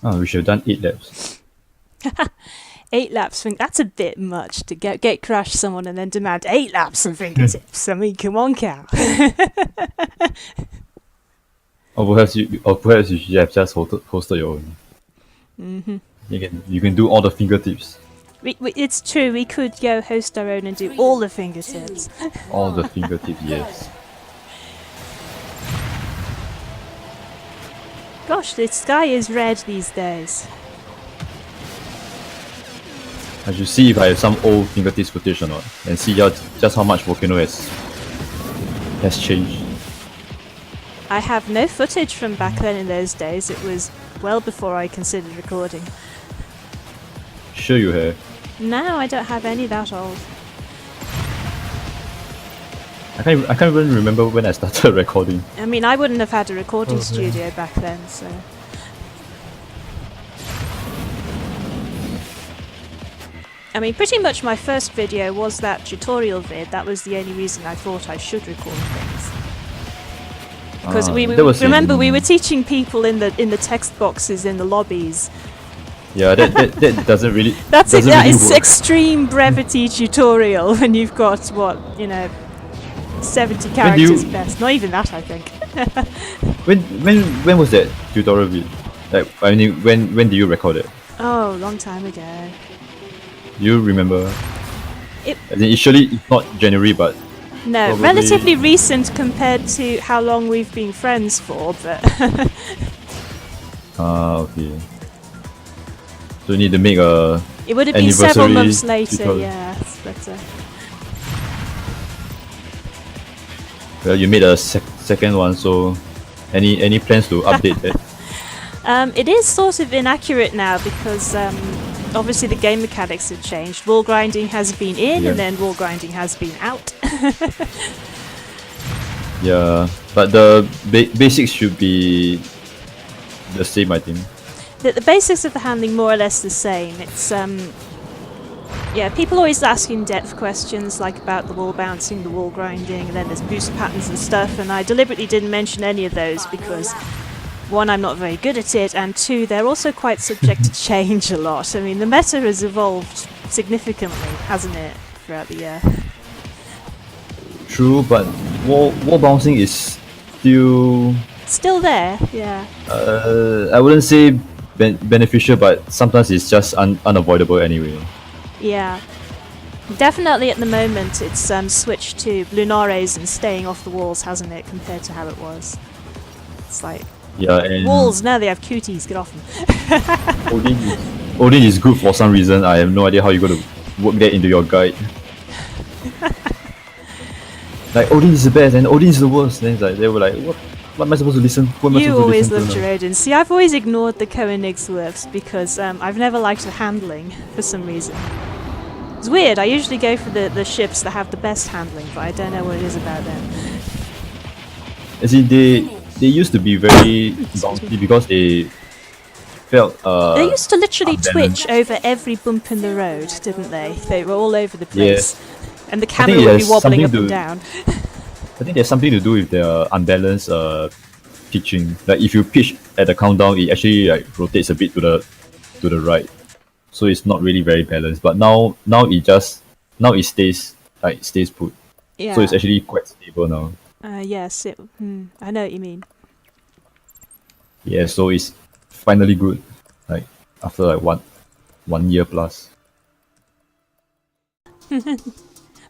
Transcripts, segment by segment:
Oh, we should have done 8 laps. 8 laps, that's a bit much to get crash someone and then demand 8 laps and fingertips. I mean, come on, cow. Or perhaps you should have just hosted your own. You can do all the fingertips, It's true, we could go host our own and do all the fingertips. all the fingertips. Yes. Gosh, the sky is red these days. I should see if I have some old fingertips footage or not, and see just how much Volcano has changed. I have no footage from back then in those days. It was well before I considered recording. Sure you have. No, I don't have any that old. I can't even remember when I started recording. I mean, I wouldn't have had a recording studio back then, so... I mean, pretty much my first video was that tutorial vid. That was the only reason I thought I should record things. Because we were teaching people in the text boxes in the lobbies. Yeah, that doesn't really. That's doesn't it. That really is work. Extreme brevity tutorial when you've got 70 characters best. Not even that, I think. When was that tutorial vid? Like, I mean, when did you record it? Oh, long time ago. You remember? It As in, initially, it's not January, but no, probably... relatively recent compared to how long we've been friends for, but okay. So you need to make a... it would have been several months later, tutorial. yeah. But, well, you made a second one, so any plans to update that? it is sort of inaccurate now because obviously the game mechanics have changed. Wall grinding has been in, Yeah. and then wall grinding has been out. Yeah, but the basics should be the same, I think. The basics of the handling more or less the same. It's yeah, people always ask in-depth questions like about the wall bouncing, the wall grinding, and then there's boost patterns and stuff, and I deliberately didn't mention any of those because one, I'm not very good at it, and two, they're also quite subject to change a lot. I mean, the meta has evolved significantly, hasn't it, throughout the year? True, but wall bouncing is still there, yeah. I wouldn't say beneficial, but sometimes it's just unavoidable anyway. Yeah. Definitely at the moment it's switched to lunares and staying off the walls, hasn't it, compared to how it was. It's like, Yeah, and walls, now they have cuties, get off them. Odin is good for some reason. I have no idea how you're going to work that into your guide. Like, Odin is the best and Odin is the worst. Then it's like, they were like, what am I supposed to listen? What am I You supposed to always listen loved to your now? Odin. See, I've always ignored the Koenigswerfs because I've never liked the handling for some reason. It's weird, I usually go for the ships that have the best handling, but I don't know what it is about them. As in, they used to be very bouncy because they felt They used to literally unbalanced. twitch over every bump in the road, didn't they? They were all over the place. And the I camera think it would be has wobbling up something and to- down. I think there's something to do with their unbalanced pitching. Like, if you pitch at the countdown, it actually like rotates a bit to the right, so it's not really very balanced. But now it stays put. Yeah. So it's actually quite stable now. Yes, I know what you mean. Yeah, so it's finally good. Like, after like 1 year plus.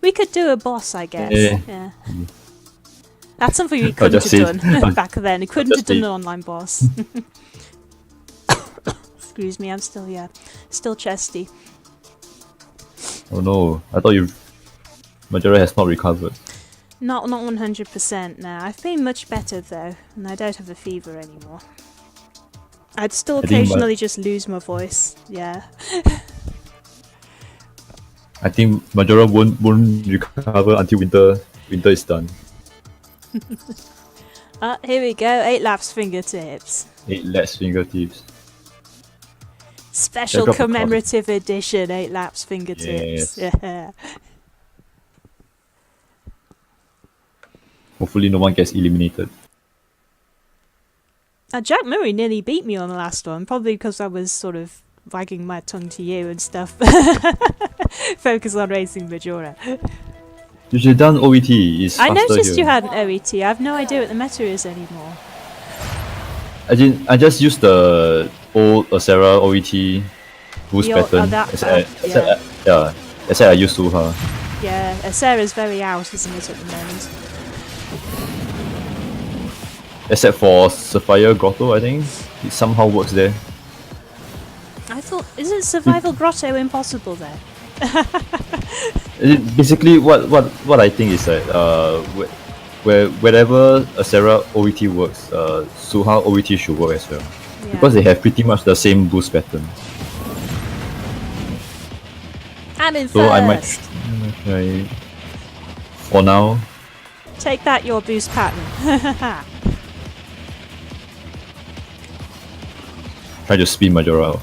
We could do a boss, I guess. Yeah. That's something we I'll couldn't just have say- done back then. We couldn't have just done say- an online boss. Excuse me, I'm still chesty. Oh no, I thought Majora has not recovered. Not 100% now. I've been much better though, and I don't have a fever anymore. I'd still I think occasionally just lose my voice. Yeah. I think Majora won't recover until winter is done. Here we go. 8 laps fingertips. 8 laps fingertips. Special Drop a card. commemorative edition. 8 laps fingertips. Yes. Yeah. Hopefully no one gets eliminated. Jack Murray nearly beat me on the last one, probably because I was sort of wagging my tongue to you and stuff. Focus on racing Majora. You should have done OET. It's I faster noticed here. you had an OET. I have no idea what the meta is anymore. I just used the old Acera OET boost The old- oh, pattern. that- Except I used Suha. Yeah, Sarah's very out, isn't it, at the moment? Except for Sapphire Grotto, I think. It somehow works there. I thought, isn't Survival Grotto impossible there? Basically, what I think is that wherever Acera OET works, Suha OET should work as well. Yeah. Because they have pretty much the same boost pattern. I'm in So first. I might try for now. Take that, your boost pattern. Try to spin Majora out.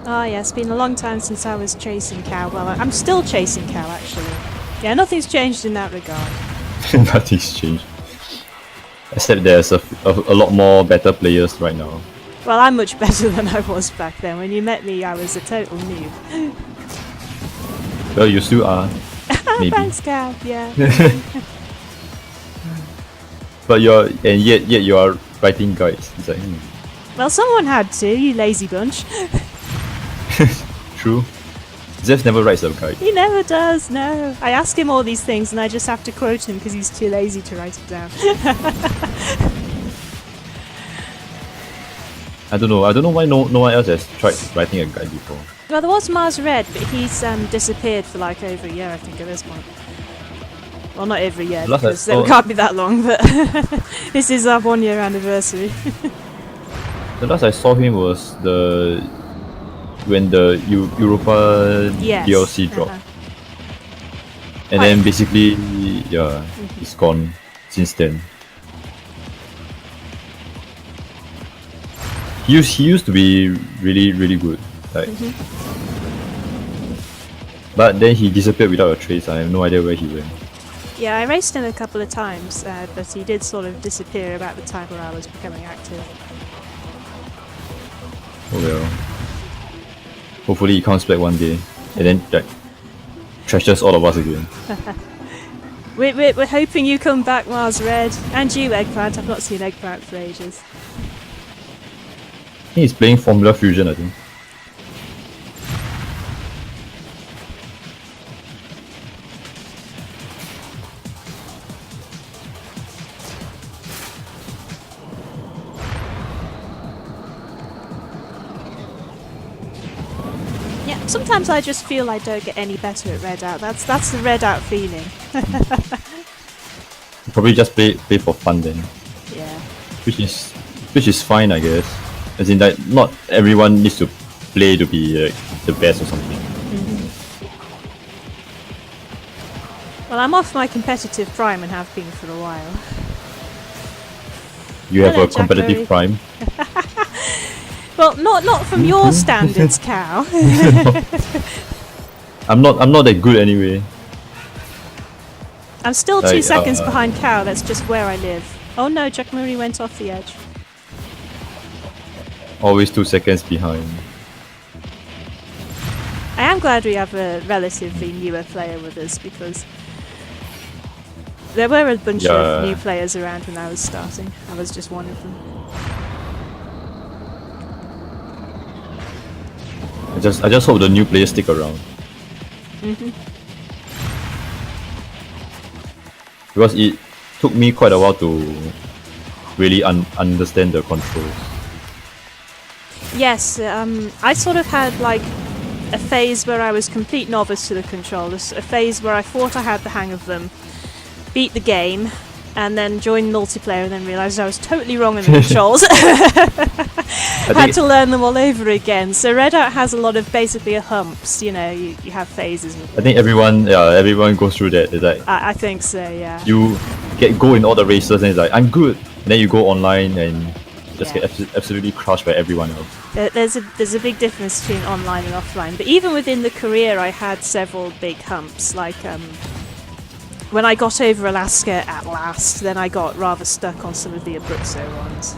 Oh yeah, it's been a long time since I was chasing Cow. Well, I'm still chasing Cow, actually. Yeah, nothing's changed in that regard. Nothing's changed. Except there's a lot more better players right now. Well, I'm much better than I was back then. When you met me, I was a total noob. Well, you still are. Maybe. Thanks, Cow. Yeah. But yet you are writing guides. It's like, Well, someone had to, you lazy bunch. true. Zev never writes a guide. He never does, no. I ask him all these things and I just have to quote him because he's too lazy to write it down. I don't know why no one else has tried writing a guide before. Well, there was Mars Red, but he's disappeared for like over a year, I think, at this point. Well, not every year, Last I because saw- it can't be that long, but this is our 1 year anniversary. The last I saw him was when the Europa Yes. DLC dropped. Uh-huh. And then basically, yeah, it's gone since then. He used to be really good. Like, but then he disappeared without a trace. I have no idea where he went. Yeah, I raced him a couple of times, but he did sort of disappear about the time where I was becoming active. Oh well. Hopefully he comes back one day and then like trashes all of us again. We're hoping you come back, Mars Red. And you, Eggplant. I've not seen Eggplant for ages. I think he's playing Formula Fusion, I think. Yeah, sometimes I just feel I don't get any better at Redout. That's the Redout feeling. Probably just play for fun then. Yeah. Which is fine, I guess. As in, like, not everyone needs to play to be the best or something. Well, I'm off my competitive prime and have been for a while. You have Hello, a competitive Jack prime. Well, not from your standards, Cow. I'm not that good anyway. I'm still 2 Like, seconds behind Cow. That's just where I live. Oh no, Jack Murray went off the edge. Always 2 seconds behind. I am glad we have a relatively newer player with us because there were a bunch of new players around when I was starting. I was just one of them. I just hope the new players stick around. Because it took me quite a while to really understand the controls. Yes, I sort of had like a phase where I was complete novice to the controllers, a phase where I thought I had the hang of them, beat the game, and then joined multiplayer and then realised I was totally wrong in the controls. Had to learn them all over again. So Redout has a lot of basically humps, you know, you have phases. I think everyone goes through that. It's like I think so, yeah. you go in all the races and it's like, I'm good. And then you go online and just get absolutely crushed by everyone else. There's a big difference between online and offline. But even within the career, I had several big humps. Like when I got over Alaska at last, then I got rather stuck on some of the Abruzzo ones.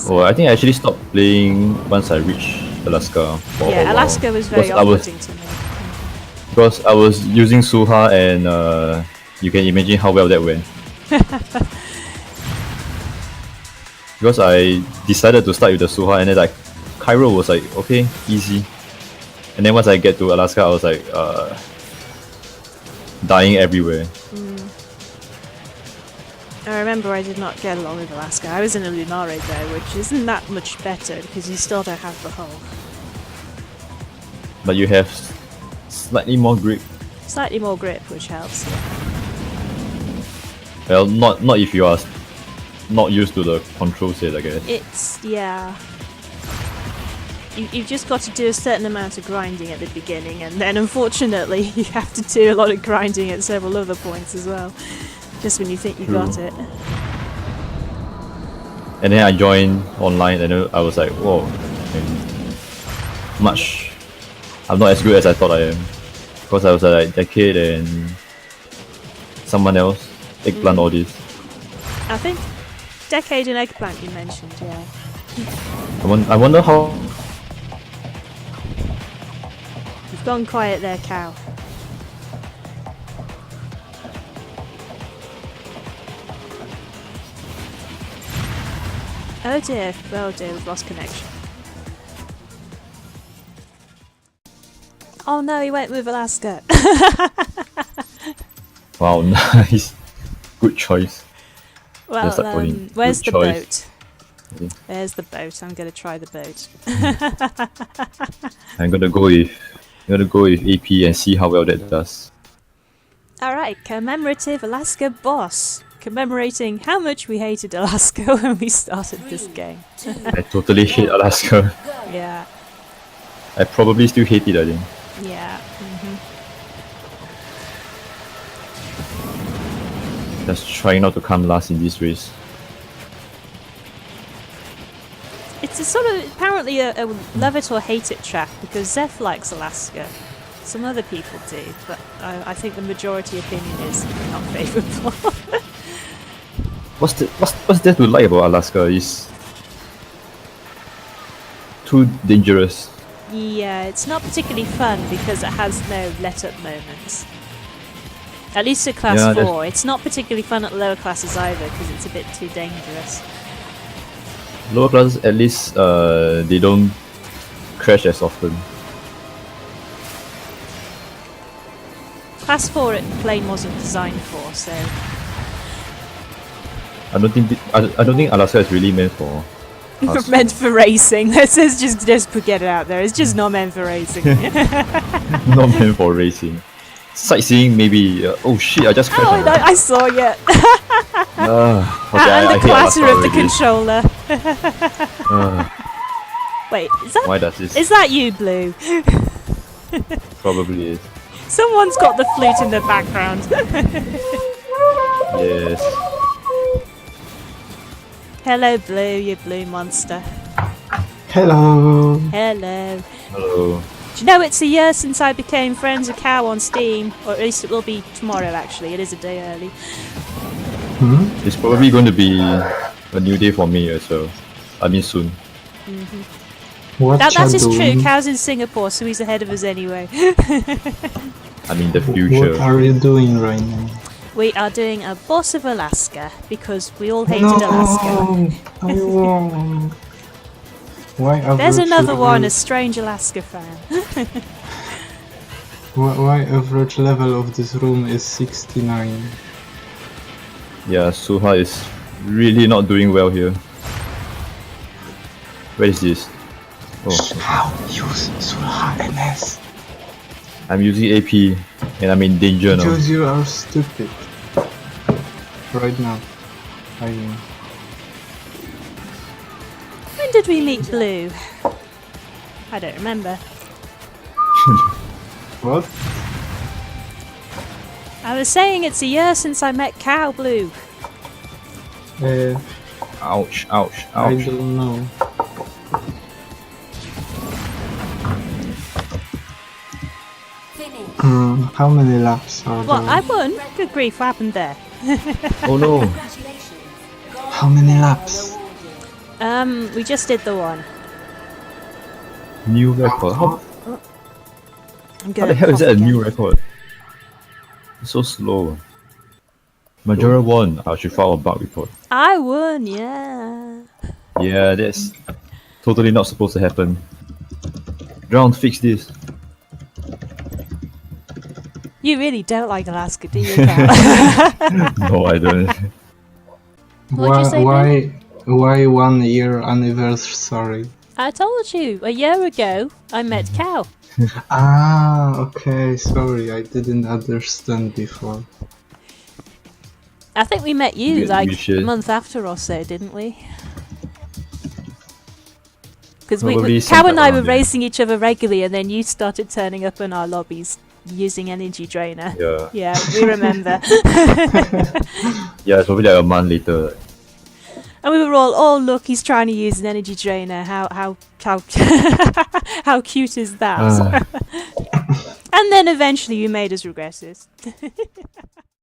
Oh, I think I actually stopped playing once I reached Alaska for a Yeah, while. Alaska was very Because I was- off-putting to me. Because I was using Suha and you can imagine how well that went. Because I decided to start with the Suha and then like Cairo was like, okay, easy. And then once I get to Alaska, I was like, dying everywhere. I remember I did not get along with Alaska. I was in a Lunare though, which isn't that much better because you still don't have the hull. But you have slightly more grip. Slightly more grip, which helps. Well, not if you are not used to the controls yet, I guess. It's, yeah. You've just got to do a certain amount of grinding at the beginning, and then unfortunately you have to do a lot of grinding at several other points as well. Just when you think you got it. And then I joined online and then I was like, whoa, I'm not as good as I thought I am. Because I was like Decade and someone else, Eggplant, all this. I think Decade and Eggplant you mentioned, yeah. I wonder how... You've gone quiet there, cow. Oh dear, we've lost connection. Oh no, he went with Alaska. Wow, nice. Good choice. Well, That's like putting where's good the choice. boat? Okay. There's the boat. I'm gonna try the boat. I'm gonna go with AP and see how well that does. Alright, commemorative Alaska boss. Commemorating how much we hated Alaska when we started this game. I totally hate Alaska. Yeah, I probably still hate it, I think. yeah. Just trying not to come last in this race. It's a sort of apparently a love it or hate it track because Zeph likes Alaska. Some other people do, but I think the majority opinion is not favourable. What's there to like about Alaska? It's too dangerous. Yeah, it's not particularly fun because it has no let-up moments. At least at class Yeah, 4. It's not particularly fun at lower classes either because it's a bit too dangerous. Lower classes, at least they don't crash as often. Class 4 the plane wasn't designed for, so... I don't think Alaska is really meant for us. meant for racing. Let's just get it out there. It's just not meant for racing. Not meant for racing. Sightseeing maybe. Oh shit! I just crashed. Oh, I saw you. Okay, And I the hate classer Alaska of the already. controller. Wait, Why does this? is that you, Blue? Probably is. Someone's got the flute in the background. Yes. Hello, Blue, you blue monster. Hello. Hello. Hello. Do you know it's a year since I became friends with Cow on Steam? Or at least it will be tomorrow, actually. It is a day early. It's probably going to be a new day for me as well. I mean soon. What That is you true. doing? Cow's in Singapore, so he's ahead of us anyway. I mean the future. What are you doing right now? We are doing a boss of Alaska because we all hated Alaska. I won't. Why There's average another one, a level- strange Alaska fan. Why average level of this room is 69? Yeah, Suha is really not doing well here. Where is this? Oh, How use Surha MS? I'm using AP and I'm in danger now. Because you are stupid. Right now. I mean. When did we meet Blue? I don't remember. What? I was saying it's a year since I met Cow Blue. Ouch, ouch, I ouch. don't know. How many laps are Well, there? I won. Good grief, what happened there? Oh no! How many laps? We just did the one. New record. How I'm the gonna hell is cough that a again. new record? It's so slow. Majora won. I should file a bug report. I won, yeah. Yeah, that's totally not supposed to happen. Drown, fix this. You really don't like Alaska, do you, Cal? No, I don't. What'd you say, Why 1 year anniversary? I told you, a year ago, I met Cal. Ah, okay, sorry, I didn't understand before. I think we met you, We like, should. a month after or so, didn't we? Because Probably Cal and I sometime were around there. racing each other regularly, and then you started turning up in our lobbies using energy drainer. Yeah. Yeah, we remember. Yeah, it's probably like a month later. And we were all, oh look, he's trying to use an energy drainer. How how cute is that? Ah. And then eventually you made us regret it.